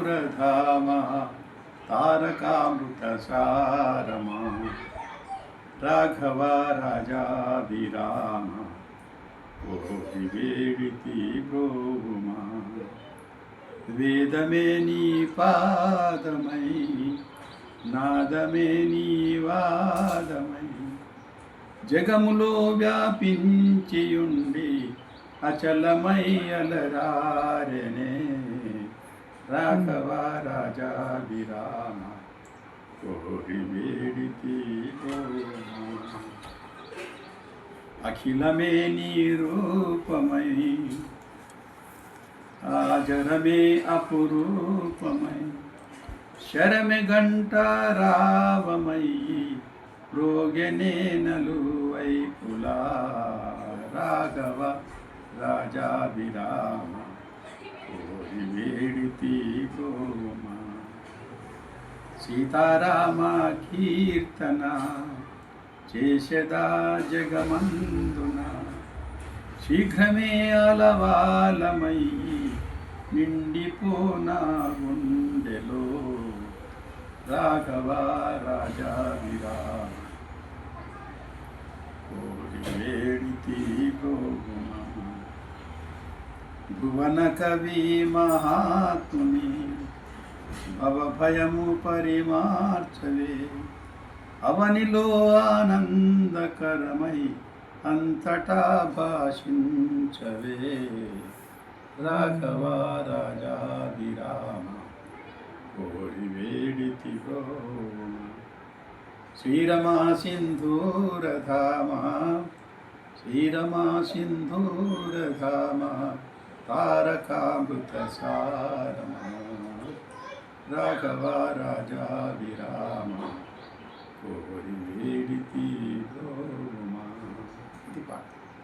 సింధూరధామ తారకామృతసారమా రాఘవ రాజాభిరామ ఓరి వేడితి బ్రోవుమా వేదమే నీ పాదమై నాదమే నీ వాదమై జగములో వ్యాపించియుండి అచలమై అలరారెనే రాఘవ రాజాభిరామ కోరి వేడితి అఖిలమే నీ రూపమై ఆజరమే అపురూపమై శరమే గంటారావమై రోగనే నలువైపులా రాఘవ రాజాభిరామ కోరి వేడితి గోమా సీతారామ కీర్తన చేసెదా జగమందున శీఘ్రమే అలవాలమై నిండిపోనా గుండెలో రాఘవ రాజాభిరామ కోరి వేడితి గోమా భువన కవి మహాత్ముని భవభయము పరిమార్చవే అవనిలో ఆనందకరమై అంతటా భాషించవే రాఘవ రాజాభిరామ కోరి వేడితి గోమా శ్రీరమా సింధూరధామ శ్రీరమా సింధూరధామ తారకామృతసారమా రాఘవ రాజాభిరామ